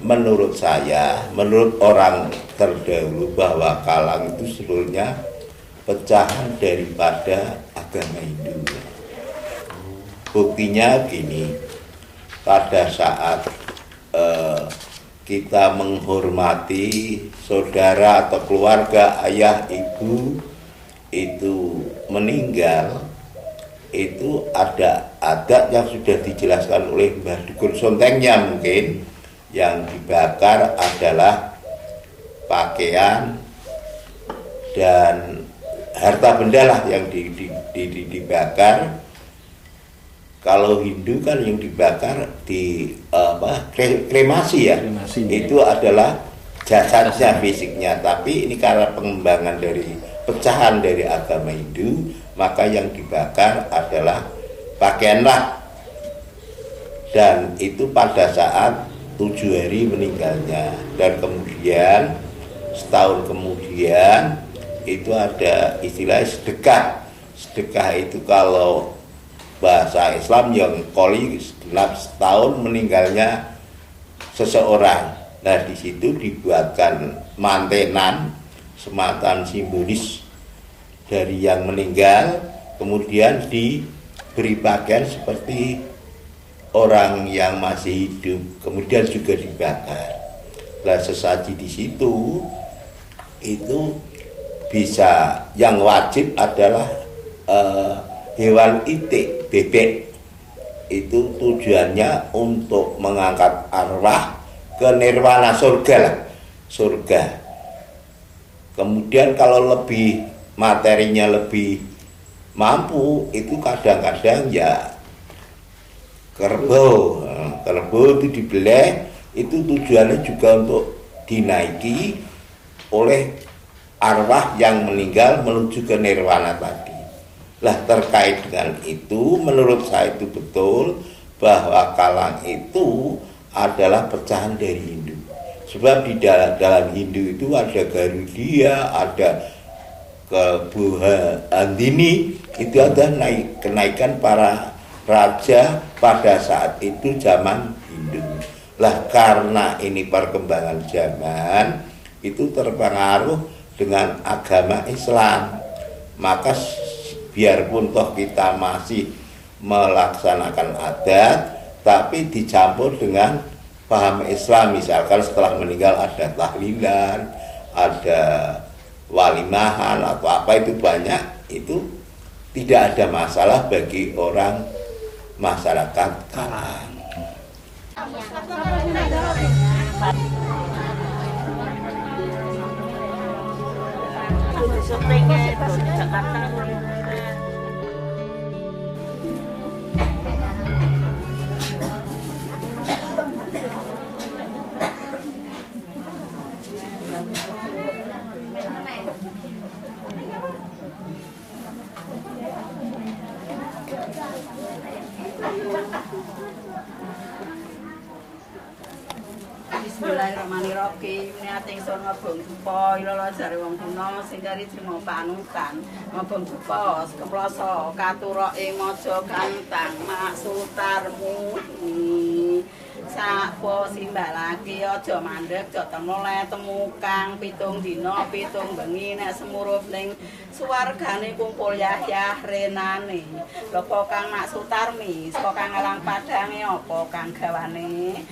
Menurut saya, menurut orang terdahulu bahwa Kalang itu sebetulnya pecahan daripada agama Hindu. Buktinya gini, pada saat kita menghormati saudara atau keluarga ayah ibu itu meninggal, itu ada adat yang sudah dijelaskan oleh Mbah Dukun Sontengnya mungkin. Yang dibakar adalah pakaian dan harta benda lah yang dibakar. Kalau Hindu kan yang dibakar di kremasi ya, kremasi, itu adalah jasadnya, fisiknya. Tapi ini karena pengembangan dari pecahan dari agama Hindu, maka yang dibakar adalah pakaian lah. Dan itu pada saat 7 hari meninggalnya, dan kemudian setahun kemudian itu ada istilah sedekah. Sedekah itu kalau bahasa Islam yang koli genap setahun meninggalnya seseorang. Nah di situ dibuatkan mantenan semacam simbolis dari yang meninggal, kemudian diberi pakaian seperti orang yang masih hidup, kemudian juga dibakar. Nah sesaji di situ itu bisa, yang wajib adalah hewan itik, bebek. Itu tujuannya untuk mengangkat arwah ke nirwana, surga lah, surga. Kemudian kalau lebih materinya lebih mampu, itu kadang-kadang ya kerbau itu dibelah, itu tujuannya juga untuk dinaiki oleh arwah yang meninggal menuju ke nirwana tadi. Lah terkait dengan itu, menurut saya itu betul bahwa Kalang itu adalah pecahan dari Hindu. Sebab di dalam Hindu itu ada Garudia, ada Kebuha Andini, itu ada kenaikan para raja pada saat itu zaman Hindu. Lah karena ini perkembangan zaman itu terpengaruh dengan agama Islam, maka biarpun toh kita masih melaksanakan adat, tapi dicampur dengan paham Islam. Misalkan setelah meninggal ada tahlilan, ada walimahan atau apa, itu banyak, itu tidak ada masalah bagi orang masyarakat Kalang. Bismillahirrahmanirrahim. Niat ingsun ngobong dupa ilala jare wong tuna sing kari trima panutan. Ngobong dupa keploso katurok ing maja kantang maksutarmu. Sapo simbalake aja mandheg aja temole temukang pitung dina pitung bengi nek semurup ning suwargane kumpul Yahya renane lha kang maksutarmi saka kang alang padange apa kang gawane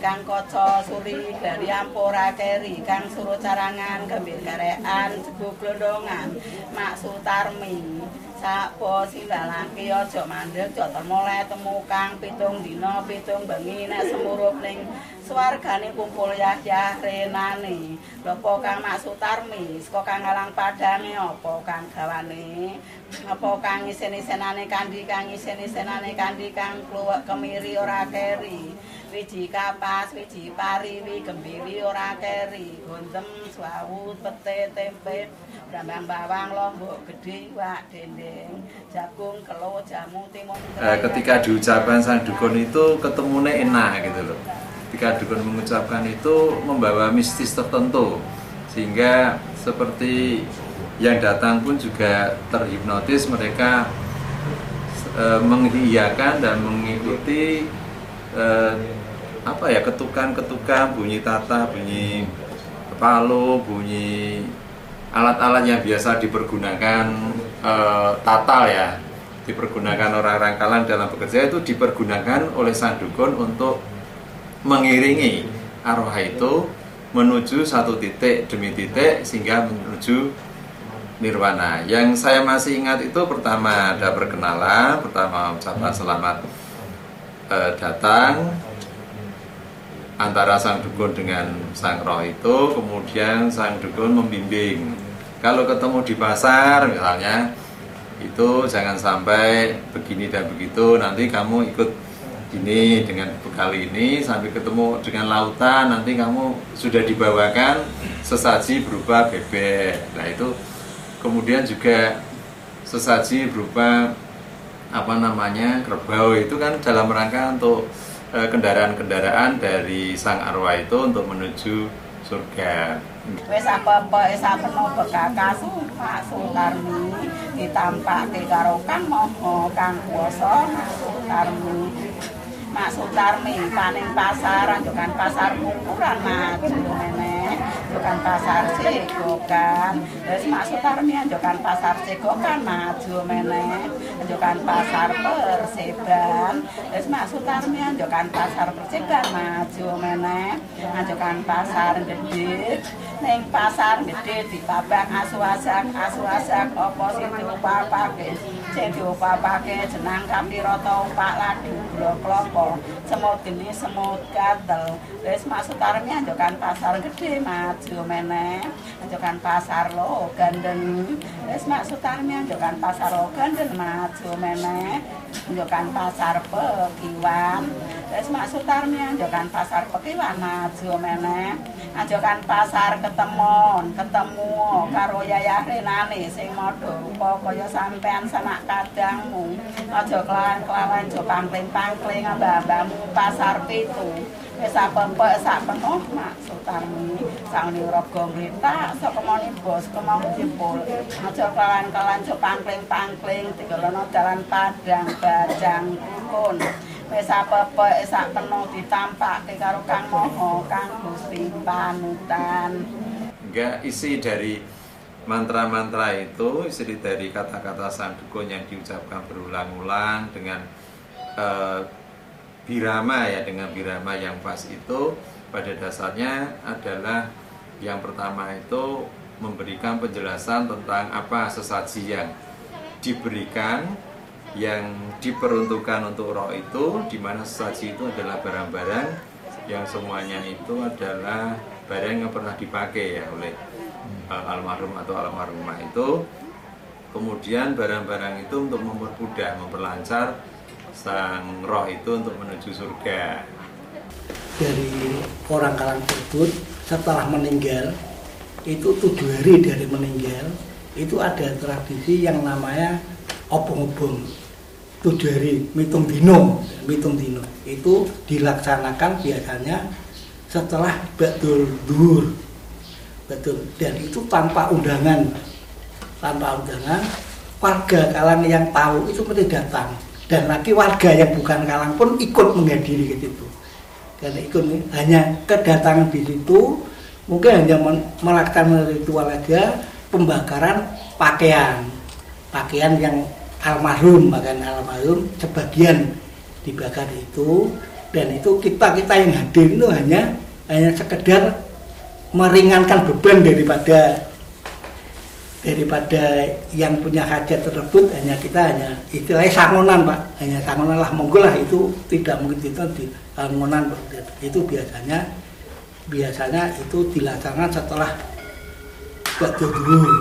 kang kaca suri dari ampora keri kang suruh carangan gembir karekan jebuk glondongan maksutarmi sapo sindalake aja mandheg aja temole temukang pitung dina pitung bengi nek semurup ning swargane kumpul Yahya renane lha kang maksutarmi saka kang alang padange apa kang gawane apa kang isen-isenane kandi kang isen-isenane kandi kang kluwek kemiri ora keri wiji kapas wiji pari wi gembiri ora keri gontem swawut pete tempe brambang bawang lombok gedhe wak dendeng jagung kelo jamu timun ketika diucapkan sang dukun itu ketemune enak gitu loh. Ketika dukun mengucapkan itu membawa mistis tertentu sehingga seperti yang datang pun juga terhipnotis, mereka mengiyakan dan mengikuti ketukan-ketukan, bunyi tata, bunyi palu, bunyi alat-alat yang biasa dipergunakan tatal ya, dipergunakan orang-orang kalang dalam bekerja, itu dipergunakan oleh sang dukun untuk mengiringi arwah itu menuju satu titik demi titik sehingga menuju nirwana. Yang saya masih ingat itu pertama ada perkenalan, pertama ucapan selamat datang antara sang dukun dengan sang roh itu, kemudian sang dukun membimbing. Kalau ketemu di pasar misalnya, itu jangan sampai begini dan begitu, nanti kamu ikut ini dengan bekal ini, sampai ketemu dengan lautan, nanti kamu sudah dibawakan sesaji berupa bebek. Nah itu kemudian juga sesaji berupa kerbau, itu kan dalam rangka untuk kendaraan-kendaraan dari sang arwah itu untuk menuju surga. Wis apa-apa sapeno bekakas maksutarmi ditampake karo kang maha kang kuwasa maksutarmi paning pasar anjukan pasar ukuran maju meneh anjukan pasar cegokan wis maksutarmi anjukan pasar cegokan maju meneh anjukan pasar perseban wis maksutarmi anjukan pasar perseban maju meneh anjukan pasar gede ning pasar gede dipabak asu-asak apa sing diupapake jenang kapira ta upak ladu gula klapa semut geni semut gatel wis maksutarmi anjukan pasar gede maju meneh anjukan pasar lo gandeng wis maksutarmi anjukan pasar lo gandeng maju meneh anjukan pasar pekiwan wis maksutarmi anjukan pasar pekiwan maju meneh anjukan pasar ketemu karo Yayah renane sing madha rupa kaya sampean sanak kadangmu aja kelawan-kelawan aja pangkling-pangkling ambah-ambahmu pasar pitu wis apa-apa sak penuh maksutarmi sang niraga mritak saka moni bos kemau jempol aja kelawan-kelawan aja pangkling-pangkling digolono dalan padang bajang kun wis apa-apa sak penuh ditampake karo Kang Maha Kang Gusti panutan. Enggak, isi dari mantra-mantra itu, isi dari kata-kata sang dukun yang diucapkan berulang-ulang dengan birama ya, dengan birama yang pas itu pada dasarnya adalah yang pertama itu memberikan penjelasan tentang apa sesaji yang diberikan, yang diperuntukkan untuk roh itu, di mana sesaji itu adalah barang-barang yang semuanya itu adalah barang yang pernah dipakai ya oleh almarhum atau almarhumah itu. Kemudian barang-barang itu untuk mempermudah, memperlancar sang roh itu untuk menuju surga. Dari orang kalang tersebut setelah meninggal itu 7 hari dari meninggal itu ada tradisi yang namanya obong-obong 7 hari mitung dino itu dilaksanakan biasanya setelah badul dhuwur. Betul, dan itu tanpa undangan, warga Kalang yang tahu itu mesti datang, dan lagi warga yang bukan Kalang pun ikut menghadiri ke situ. Karena ikut hanya kedatangan di situ, mungkin hanya melaksanakan ritual aja, pembakaran pakaian yang almarhum sebagian dibakar itu, dan itu kita yang hadir itu hanya sekedar meringankan beban daripada yang punya hajat tersebut. Kita hanya istilahnya sangonan, Pak, hanya sangonan lah, monggo lah, itu tidak mungkin itu di sangonan, Pak. Itu biasanya itu dilaksanakan setelah badul dhuwur.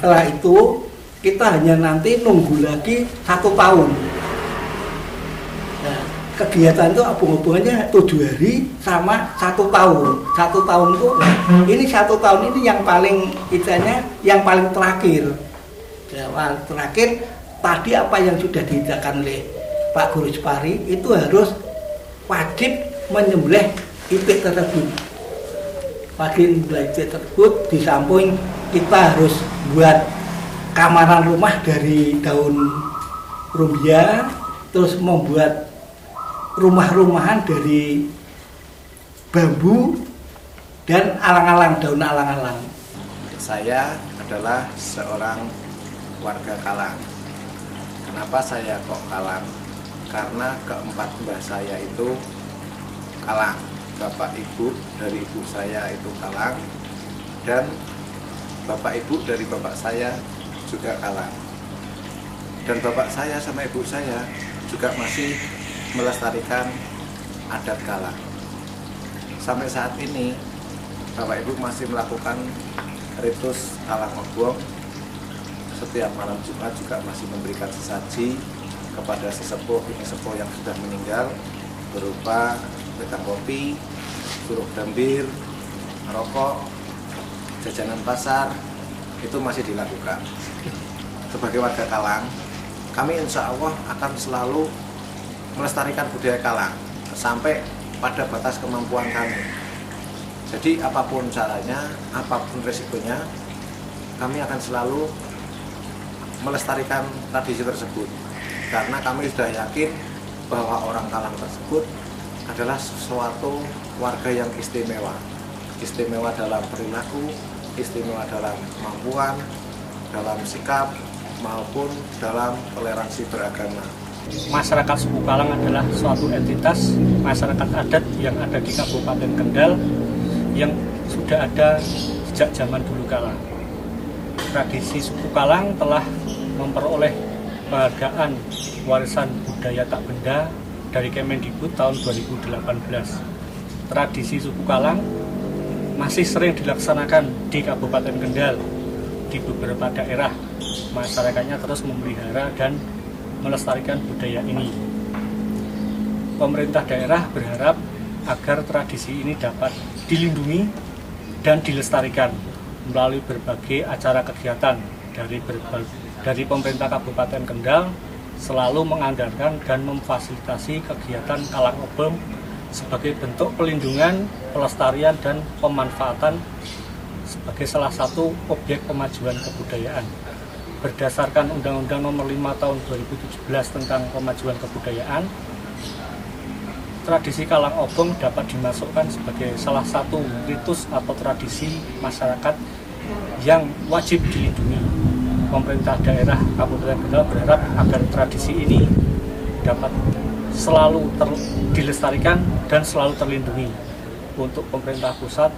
Setelah itu kita hanya nanti nunggu lagi 1 tahun. Nah, kegiatan itu hubungannya 7 hari sama 1 tahun. 1 tahun itu ini 1 tahun ini yang paling yang paling terakhir. Yang terakhir tadi apa yang sudah dijelaskan oleh Pak Guru Supari itu harus wajib menyembelih itik tersebut. Wajib menyembelih itik tersebut, di samping kita harus buat kamaran rumah dari daun rumbia, terus membuat rumah-rumahan dari bambu dan alang-alang, daun alang-alang. Saya adalah seorang warga Kalang. Kenapa saya kok Kalang? Karena keempat mbah saya itu Kalang. Bapak ibu dari ibu saya itu Kalang, dan bapak ibu dari bapak saya juga Kalang. Dan bapak saya sama ibu saya juga masih melestarikan adat Kalang. Sampai saat ini bapak ibu masih melakukan ritus Kalang Obong. Setiap malam Jumat juga masih memberikan sesaji kepada sesepuh yang sudah meninggal berupa wedang kopi, suruh gambir, rokok, jajanan pasar, itu masih dilakukan. Sebagai warga Kalang, kami insya Allah akan selalu melestarikan budaya Kalang sampai pada batas kemampuan kami. Jadi apapun caranya, apapun resikonya, kami akan selalu melestarikan tradisi tersebut. Karena kami sudah yakin bahwa orang Kalang tersebut adalah suatu warga yang istimewa. Istimewa dalam perilaku, istimewa dalam kemampuan, dalam sikap, maupun dalam toleransi beragama. Masyarakat suku Kalang adalah suatu entitas masyarakat adat yang ada di Kabupaten Kendal yang sudah ada sejak zaman dulu kala. Tradisi suku Kalang telah memperoleh penghargaan warisan budaya tak benda dari Kemendikbud tahun 2018. Tradisi suku Kalang masih sering dilaksanakan di Kabupaten Kendal. Di beberapa daerah masyarakatnya terus memelihara dan melestarikan budaya ini. Pemerintah daerah berharap agar tradisi ini dapat dilindungi dan dilestarikan melalui berbagai acara kegiatan dari pemerintah Kabupaten Kendal selalu menganggarkan dan memfasilitasi kegiatan Kalang Obong sebagai bentuk pelindungan, pelestarian, dan pemanfaatan sebagai salah satu objek kemajuan kebudayaan. Berdasarkan Undang-Undang Nomor 5 Tahun 2017 tentang Kemajuan Kebudayaan, tradisi Kalang Obong dapat dimasukkan sebagai salah satu ritus atau tradisi masyarakat yang wajib dilindungi. Pemerintah daerah Kabupaten Kendal berharap agar tradisi ini dapat selalu dilestarikan dan selalu terlindungi. Untuk pemerintah pusat,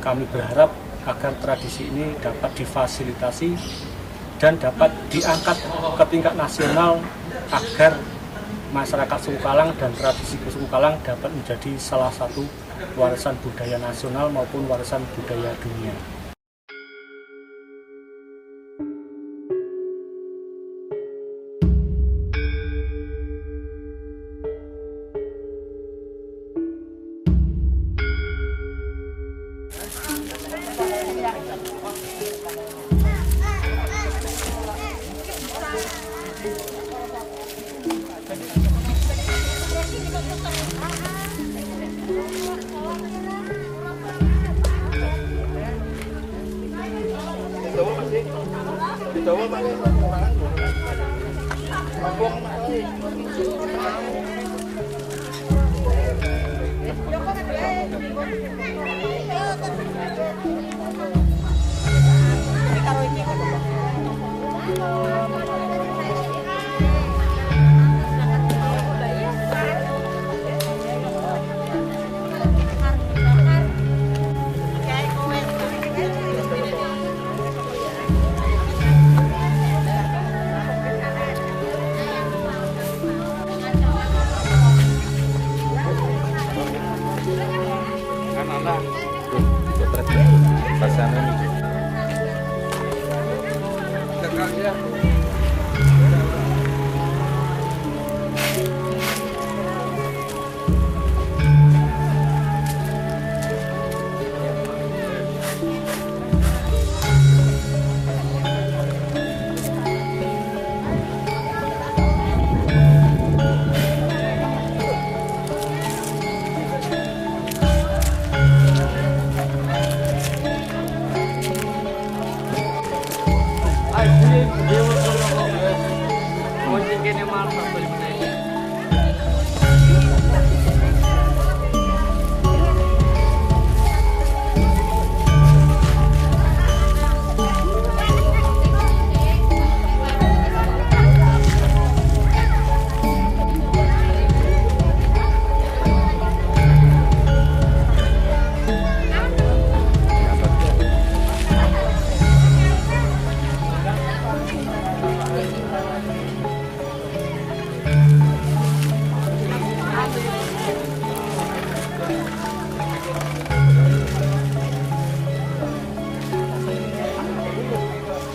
kami berharap agar tradisi ini dapat difasilitasi dan dapat diangkat ke tingkat nasional agar masyarakat suku Kalang dan tradisi suku Kalang dapat menjadi salah satu warisan budaya nasional maupun warisan budaya dunia.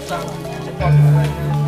Support.